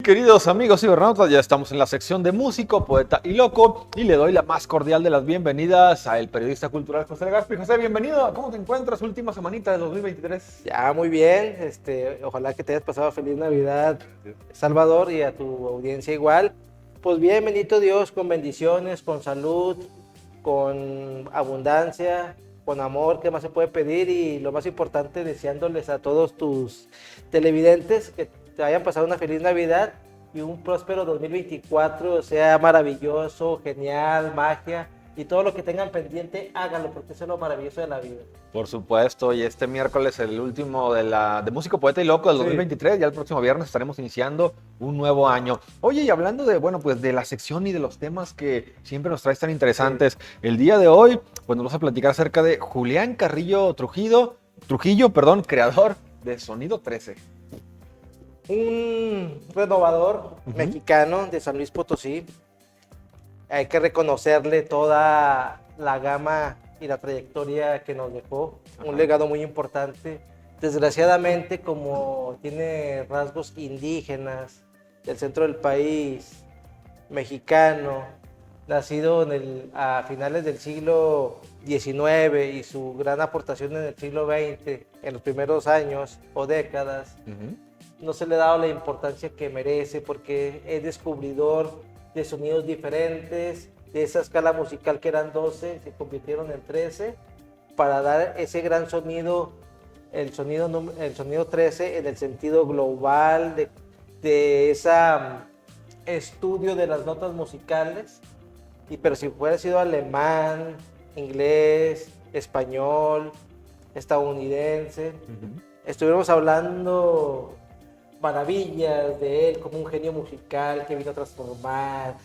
queridos amigos cibernautas, ya estamos en la sección de músico, poeta y loco y le doy la más cordial de las bienvenidas al periodista cultural José Legazpi. José, bienvenido. ¿Cómo te encuentras? Última semanita de 2023. Ya, muy bien. Ojalá que te hayas pasado feliz Navidad, Salvador, y a tu audiencia igual. Pues bien, bendito Dios, con bendiciones, con salud, con abundancia, con amor, ¿qué más se puede pedir? Y lo más importante, deseándoles a todos tus televidentes que te hayan pasado una feliz Navidad y un próspero 2024, sea maravilloso, genial, magia. Y todo lo que tengan pendiente, háganlo, porque eso es lo maravilloso de la vida. Por supuesto, y este miércoles el último de Músico, Poeta y Loco del 2023, ya el próximo viernes estaremos iniciando un nuevo año. Oye, y hablando de, bueno, pues de la sección y de los temas que siempre nos traes tan interesantes, el día de hoy, pues nos vamos a platicar acerca de Julián Carrillo Trujillo, creador de Sonido 13. Un renovador mexicano de San Luis Potosí. Hay que reconocerle toda la gama y la trayectoria que nos dejó, un legado muy importante. Desgraciadamente, como tiene rasgos indígenas del centro del país, mexicano, nacido a finales del siglo XIX y su gran aportación en el siglo XX, en los primeros años o décadas, no se le ha dado la importancia que merece porque es descubridor de sonidos diferentes, de esa escala musical que eran 12, se convirtieron en 13, para dar ese gran sonido, el sonido 13 en el sentido global de ese estudio de las notas musicales. Pero si hubiera sido alemán, inglés, español, estadounidense, estuviéramos hablando maravillas de él como un genio musical que vino a transformar,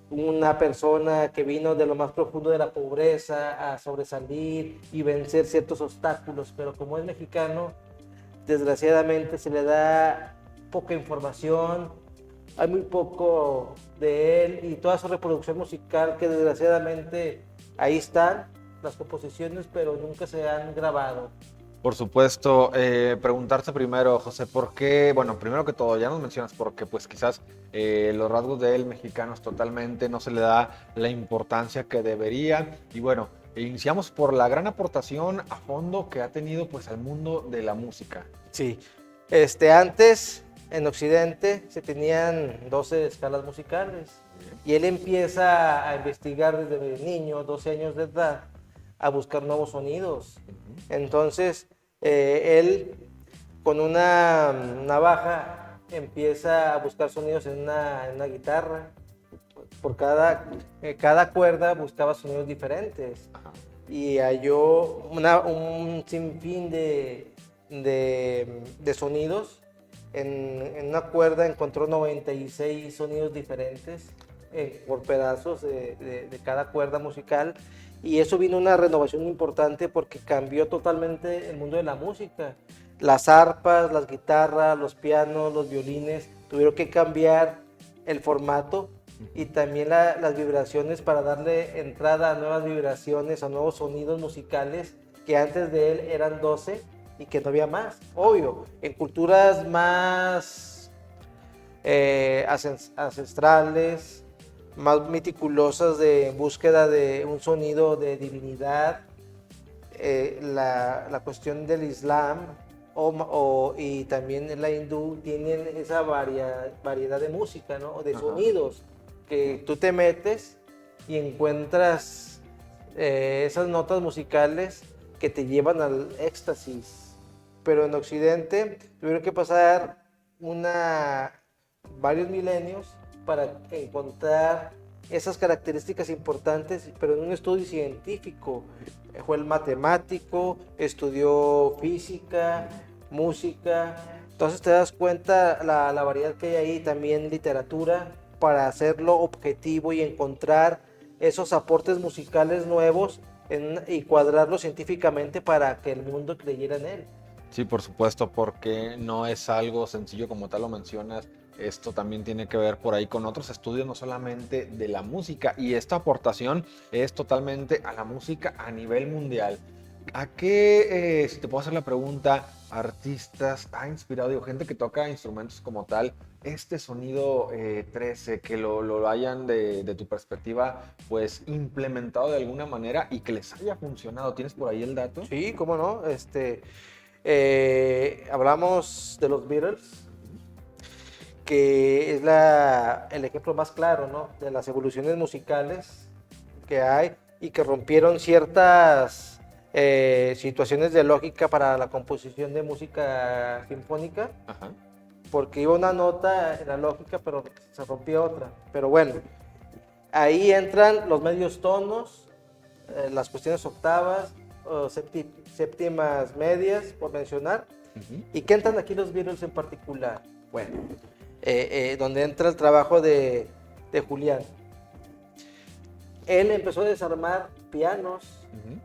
una persona que vino de lo más profundo de la pobreza a sobresalir y vencer ciertos obstáculos, pero como es mexicano, desgraciadamente se le da poca información, hay muy poco de él y toda su reproducción musical que desgraciadamente ahí están las composiciones, pero nunca se han grabado. Por supuesto, preguntarte primero, José, ¿por qué? Bueno, primero que todo, ya nos mencionas porque pues quizás los rasgos de él mexicanos totalmente no se le da la importancia que debería. Y bueno, iniciamos por la gran aportación a fondo que ha tenido pues al mundo de la música. Sí, antes en Occidente se tenían 12 escalas musicales y él empieza a investigar desde niño, 12 años de edad, a buscar nuevos sonidos. Entonces, él con una navaja empieza a buscar sonidos en una guitarra. Por cada cuerda buscaba sonidos diferentes y halló un sinfín de sonidos. En una cuerda encontró 96 sonidos diferentes por pedazos de cada cuerda musical. Y eso vino una renovación importante porque cambió totalmente el mundo de la música. Las arpas, las guitarras, los pianos, los violines tuvieron que cambiar el formato y también las vibraciones para darle entrada a nuevas vibraciones, a nuevos sonidos musicales que antes de él eran 12 y que no había más. Obvio, en culturas más ancestrales, más meticulosas de búsqueda de un sonido de divinidad, la cuestión del Islam y también la hindú tienen esa variedad de música, ¿no? De sonidos que tú te metes y encuentras esas notas musicales que te llevan al éxtasis. Pero en Occidente tuvieron que pasar varios milenios para encontrar esas características importantes, pero en un estudio científico. Fue el matemático, estudió física, música, entonces te das cuenta la variedad que hay ahí, también literatura, para hacerlo objetivo y encontrar esos aportes musicales nuevos y cuadrarlos científicamente para que el mundo creyera en él. Sí, por supuesto, porque no es algo sencillo como tal lo mencionas. Esto también tiene que ver por ahí con otros estudios, no solamente de la música. Y esta aportación es totalmente a la música a nivel mundial. ¿A qué, si te puedo hacer la pregunta, artistas ha inspirado, digo, gente que toca instrumentos como tal, este sonido 13, que lo hayan de tu perspectiva, pues implementado de alguna manera y que les haya funcionado? ¿Tienes por ahí el dato? Sí, cómo no. Hablamos de los Beatles, que es el ejemplo más claro, ¿no? De las evoluciones musicales que hay y que rompieron ciertas situaciones de lógica para la composición de música sinfónica, Ajá. porque iba una nota en la lógica, pero se rompía otra. Pero bueno, ahí entran los medios tonos, las cuestiones octavas, o séptimas medias, por mencionar. Ujú. ¿Y qué entran aquí los Beatles en particular? Bueno, donde entra el trabajo de Julián. Él empezó a desarmar pianos Ujú.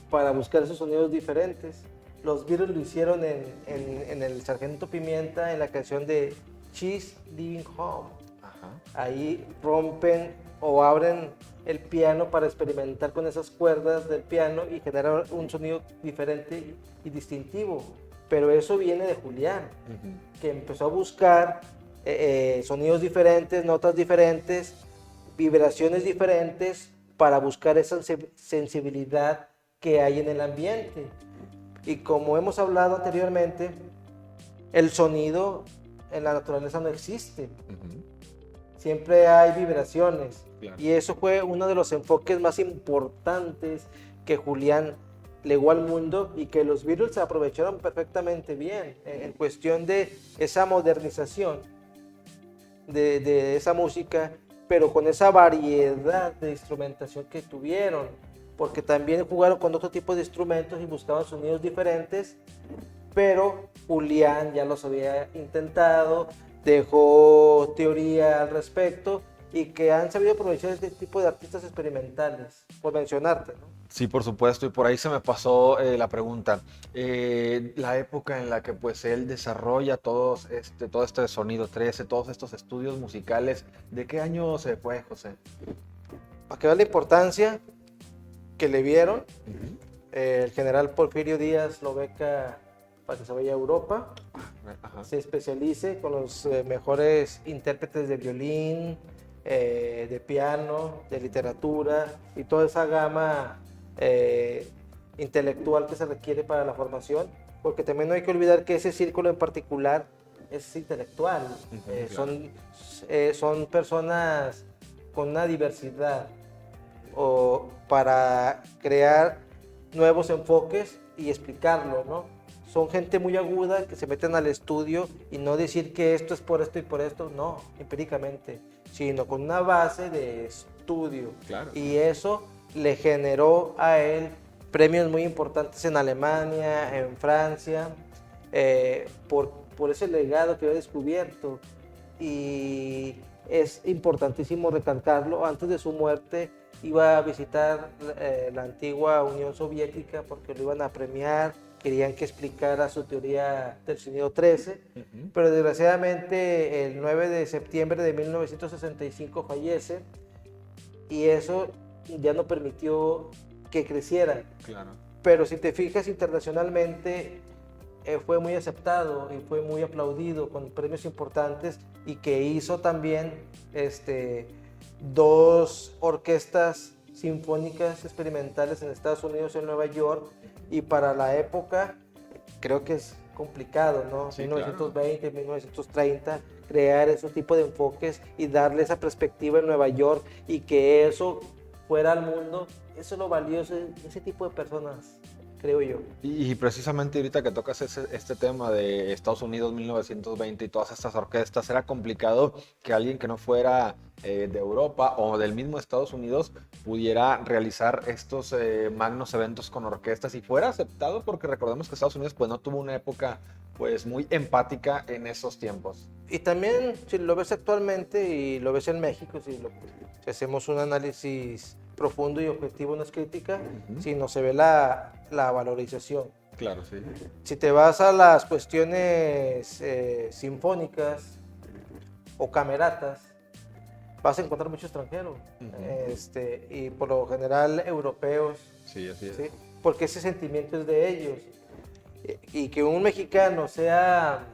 para buscar esos sonidos diferentes. Los Beatles lo hicieron en el Sargento Pimienta, en la canción de She's Leaving Home. Ajá. Ahí rompen o abren el piano para experimentar con esas cuerdas del piano y generar un sonido diferente y distintivo. Pero eso viene de Julián, Ujú. que empezó a buscar sonidos diferentes, notas diferentes, vibraciones diferentes para buscar esa sensibilidad que hay en el ambiente. Y como hemos hablado anteriormente, el sonido en la naturaleza no existe. Ujú. Siempre hay vibraciones. Claro. Y eso fue uno de los enfoques más importantes que Julián legó al mundo y que los Beatles se aprovecharon perfectamente bien en cuestión de esa modernización de esa música, pero con esa variedad de instrumentación que tuvieron, porque también jugaron con otro tipo de instrumentos y buscaban sonidos diferentes, pero Julián ya los había intentado, dejó teoría al respecto y que han sabido aprovechar este tipo de artistas experimentales, por mencionarte, ¿no? Sí, por supuesto, y por ahí se me pasó la pregunta. La época en la que pues él desarrolla todo este sonido 13, todos estos estudios musicales, ¿de qué año se fue, José? Para que veas la importancia que le vieron, Ujú. el general Porfirio Díaz lo beca para que se vaya a Europa, Ajá. se especialice con los mejores intérpretes de violín, de piano, de literatura y toda esa gama intelectual que se requiere para la formación, porque también no hay que olvidar que ese círculo en particular es intelectual. Ujú, claro. Son personas con una diversidad o para crear nuevos enfoques y explicarlo, ¿no? Son gente muy aguda que se meten al estudio y no decir que esto es por esto y por esto, no, empíricamente, sino con una base de estudio. Claro. Y eso le generó a él premios muy importantes en Alemania, en Francia, por ese legado que había descubierto. Y es importantísimo recalcarlo, antes de su muerte iba a visitar la antigua Unión Soviética porque lo iban a premiar, querían que explicara su teoría del sonido 13, Ujú. pero desgraciadamente el 9 de septiembre de 1965 fallece y eso ya no permitió que creciera. Claro. Pero si te fijas internacionalmente, fue muy aceptado y fue muy aplaudido con premios importantes y que hizo también dos orquestas sinfónicas experimentales en Estados Unidos, en Nueva York, y para la época creo que es complicado, ¿no? Sí, 1920, 1930, crear ese tipo de enfoques y darle esa perspectiva en Nueva York y que eso fuera al mundo, eso es lo valioso de ese tipo de personas, creo yo. Y precisamente ahorita que tocas este tema de Estados Unidos 1920 y todas estas orquestas, era complicado que alguien que no fuera de Europa o del mismo Estados Unidos pudiera realizar estos magnos eventos con orquestas y fuera aceptado, porque recordemos que Estados Unidos pues no tuvo una época pues muy empática en esos tiempos. Y también, si lo ves actualmente y lo ves en México, si hacemos un análisis profundo y objetivo, no es crítica, Ujú. sino se ve la valorización. Claro, sí. Si te vas a las cuestiones sinfónicas o cameratas, vas a encontrar mucho extranjero, Ujú. y por lo general europeos, Sí, así es. ¿sí? Porque ese sentimiento es de ellos. y que un mexicano sea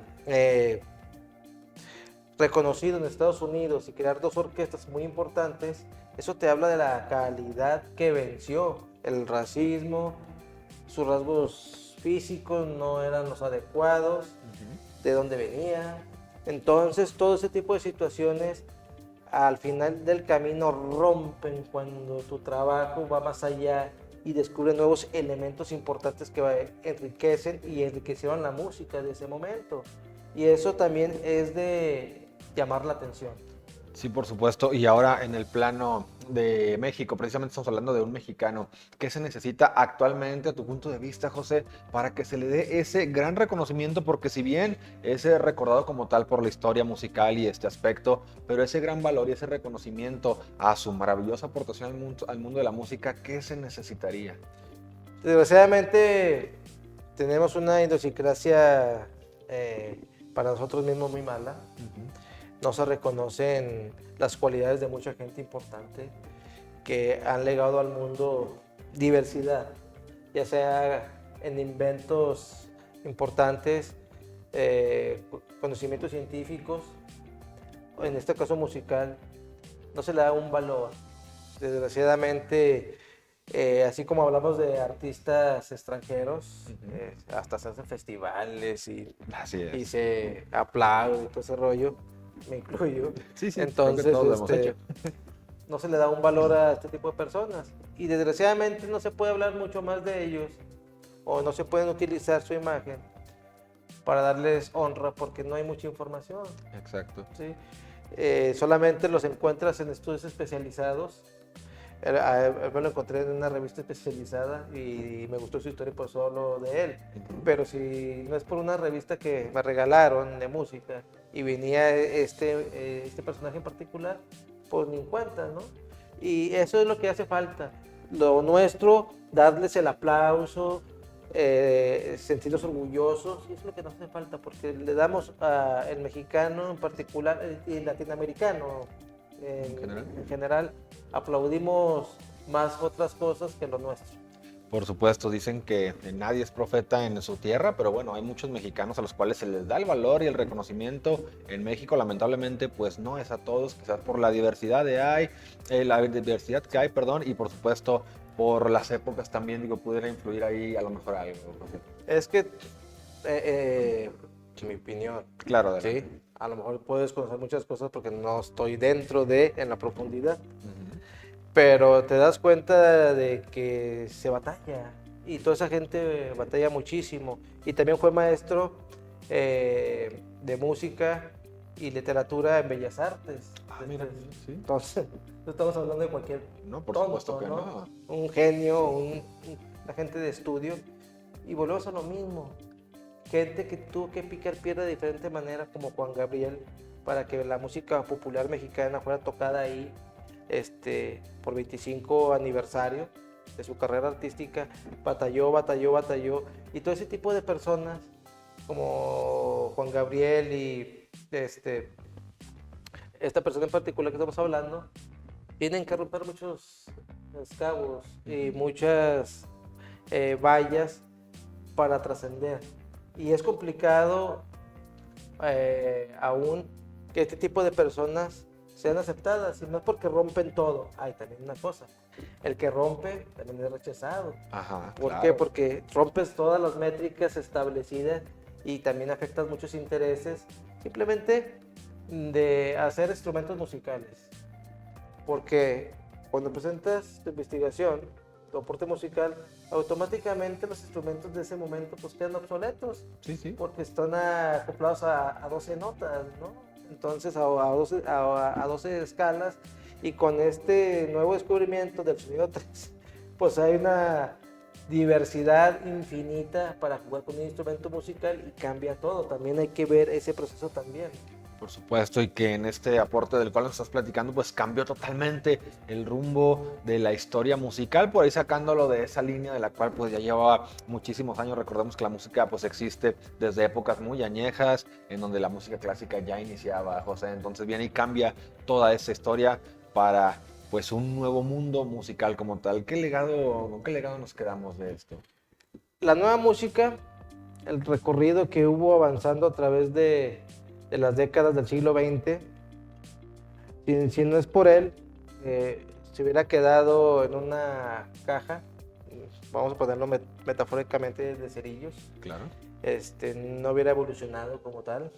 reconocido en Estados Unidos y crear dos orquestas muy importantes, eso te habla de la calidad que venció el racismo, sus rasgos físicos no eran los adecuados, de dónde venía. Entonces, todo ese tipo de situaciones al final del camino rompen cuando tu trabajo va más allá y descubre nuevos elementos importantes que enriquecen y enriquecieron la música de ese momento. Y eso también es de llamar la atención. Sí, por supuesto. Y ahora en el plano de México, precisamente estamos hablando de un mexicano. ¿Qué se necesita actualmente, a tu punto de vista, José, para que se le dé ese gran reconocimiento? Porque si bien es recordado como tal por la historia musical y este aspecto, pero ese gran valor y ese reconocimiento a su maravillosa aportación al mundo de la música, ¿qué se necesitaría? Desgraciadamente tenemos una idiosincrasia para nosotros mismos muy mala. No se reconocen las cualidades de mucha gente importante que han legado al mundo diversidad, ya sea en inventos importantes, conocimientos científicos, o en este caso musical, no se le da un valor. Desgraciadamente, así como hablamos de artistas extranjeros, hasta se hacen festivales Así y es. se aplaude y todo ese rollo, me incluyo. Sí, sí, Entonces, creo que todos lo hemos hecho. no se le da un valor a este tipo de personas. Y desgraciadamente no se puede hablar mucho más de ellos o no se pueden utilizar su imagen para darles honra porque no hay mucha información. Exacto. ¿Sí? Solamente los encuentras en estudios especializados. Me lo encontré en una revista especializada y me gustó su historia y por eso hablo de él. Pero si no es por una revista que me regalaron de música y venía este personaje en particular, pues ni en cuenta, ¿no? Y eso es lo que hace falta. Lo nuestro, darles el aplauso, sentirnos orgullosos, y eso es lo que nos hace falta, porque le damos al mexicano en particular y latinoamericano en general, aplaudimos más otras cosas que lo nuestro. Por supuesto, dicen que nadie es profeta en su tierra, pero bueno, hay muchos mexicanos a los cuales se les da el valor y el reconocimiento. En México, lamentablemente, pues no es a todos, quizás por la diversidad que hay, perdón, y por supuesto por las épocas también, digo, pudiera influir ahí a lo mejor algo. Es que, en mi opinión, Claro, ¿sí? adelante. A lo mejor puedes conocer muchas cosas porque no estoy en la profundidad. Pero te das cuenta de que se batalla y toda esa gente batalla muchísimo. Y también fue maestro de música y literatura en Bellas Artes. Mira, sí. Entonces, no estamos hablando de cualquier No, por tonto, supuesto que no. Un genio, un agente de estudio. Y volvemos a lo mismo. Gente que tuvo que picar piedra de diferente manera, como Juan Gabriel, para que la música popular mexicana fuera tocada ahí. Por 25 aniversario de su carrera artística, batalló. Y todo ese tipo de personas, como Juan Gabriel y esta persona en particular que estamos hablando, tienen que romper muchos cabos y muchas vallas para trascender. Y es complicado aún que este tipo de personas sean aceptadas, y no es porque rompen todo. Hay también una cosa, el que rompe también es rechazado. Ajá, ¿Por claro. qué? Porque rompes todas las métricas establecidas y también afectas muchos intereses simplemente de hacer instrumentos musicales. Porque cuando presentas tu investigación, tu aporte musical, automáticamente los instrumentos de ese momento pues quedan obsoletos. Sí, sí. Porque están acoplados a 12 notas, ¿no? Entonces a 12 escalas, y con este nuevo descubrimiento del sonido 3, pues hay una diversidad infinita para jugar con un instrumento musical y cambia todo. También hay que ver ese proceso también. Por supuesto, y que en este aporte del cual nos estás platicando, pues cambió totalmente el rumbo de la historia musical, por ahí sacándolo de esa línea de la cual pues ya llevaba muchísimos años. Recordemos que la música pues existe desde épocas muy añejas, en donde la música clásica ya iniciaba, José. Entonces viene y cambia toda esa historia para pues un nuevo mundo musical como tal. ¿Con qué legado nos quedamos de esto? La nueva música el recorrido que hubo avanzando a través de las décadas del siglo XX. Si no es por él, se hubiera quedado en una caja, vamos a ponerlo metafóricamente, de cerillos. Claro. No hubiera evolucionado como tal.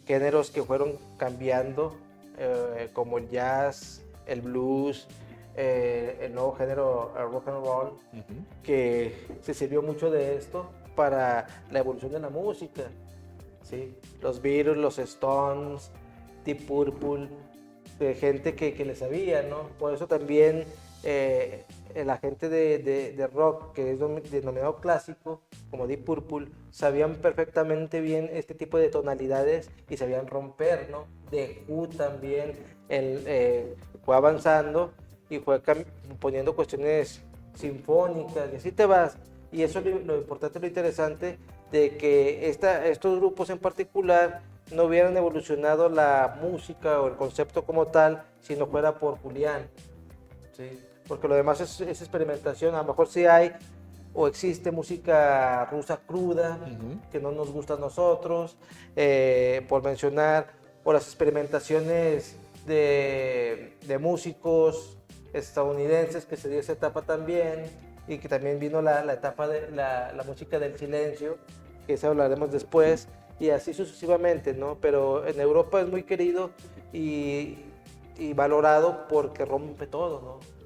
Géneros que fueron cambiando, como el jazz, el blues, el nuevo género, el rock and roll, que se sirvió mucho de esto para la evolución de la música, ¿sí? Los Beatles, los Stones, Deep Purple, gente que le sabía, ¿no? Por eso también la gente de rock, que es denominado clásico, como Deep Purple, sabían perfectamente bien este tipo de tonalidades y sabían romper, ¿no? The Who también fue avanzando y fue poniendo cuestiones sinfónicas, y así te vas. Y eso es lo importante, lo interesante, de que estos grupos en particular no hubieran evolucionado la música o el concepto como tal si no fuera por Julián, ¿sí? Porque lo demás es experimentación. A lo mejor sí hay o existe música rusa cruda, que no nos gusta a nosotros, por mencionar, o las experimentaciones de músicos estadounidenses, que se dio esa etapa también, y que también vino la etapa de la música del silencio, que eso hablaremos después, y así sucesivamente, ¿no? Pero en Europa es muy querido y valorado porque rompe todo, ¿no?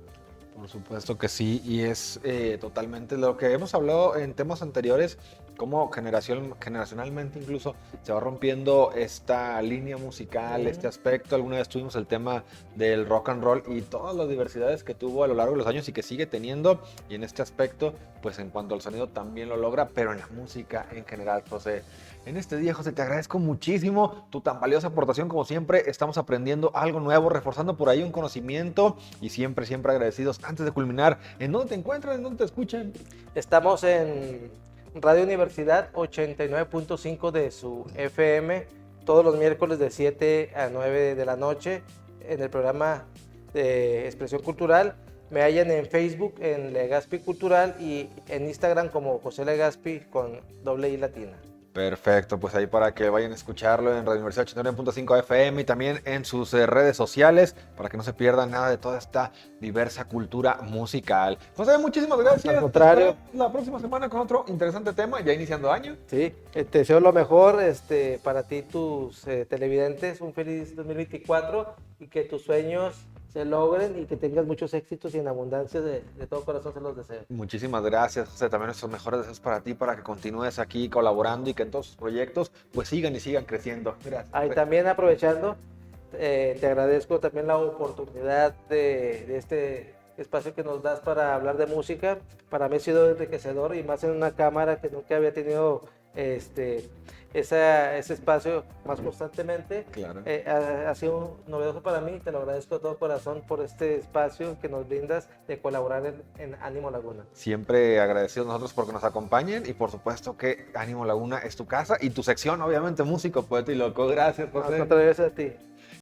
Por supuesto que sí, y es totalmente lo que hemos hablado en temas anteriores, cómo generacionalmente incluso se va rompiendo esta línea musical, este aspecto. Alguna vez tuvimos el tema del rock and roll y todas las diversidades que tuvo a lo largo de los años y que sigue teniendo, y en este aspecto, pues en cuanto al sonido también lo logra, pero en la música en general, José. En este día, José, te agradezco muchísimo tu tan valiosa aportación. Como siempre, estamos aprendiendo algo nuevo, reforzando por ahí un conocimiento, y siempre, siempre agradecidos. Antes de culminar, ¿en dónde te encuentran? ¿En dónde te escuchan? Estamos en Radio Universidad 89.5 de su FM, todos los miércoles de 7 a 9 de la noche, en el programa de Expresión Cultural. Me hallan en Facebook en Legaspi Cultural y en Instagram como José Legaspi con doble I latina. Perfecto, pues ahí para que vayan a escucharlo en Radio Universidad 89.5 FM y también en sus redes sociales, para que no se pierdan nada de toda esta diversa cultura musical. José, muchísimas gracias. Al contrario. La próxima semana con otro interesante tema, ya iniciando año. Sí, te deseo lo mejor para ti, tus televidentes, un feliz 2024 y que tus sueños se logren y que tengas muchos éxitos, y en abundancia de todo corazón se los deseo. Muchísimas gracias, José. También nuestros mejores deseos para ti, para que continúes aquí colaborando y que en todos tus proyectos pues sigan y sigan creciendo. Gracias. Ahí también, aprovechando, te agradezco también la oportunidad de este espacio que nos das para hablar de música. Para mí ha sido enriquecedor, y más en una cámara que nunca había tenido ese espacio más constantemente. Claro. Ha sido novedoso para mí. Te lo agradezco de todo corazón por este espacio que nos brindas de colaborar en Ánimo Laguna. Siempre agradecidos nosotros porque nos acompañen, y por supuesto que Ánimo Laguna es tu casa y tu sección, obviamente, músico, poeta y loco. Gracias, José. Otra vez a ti.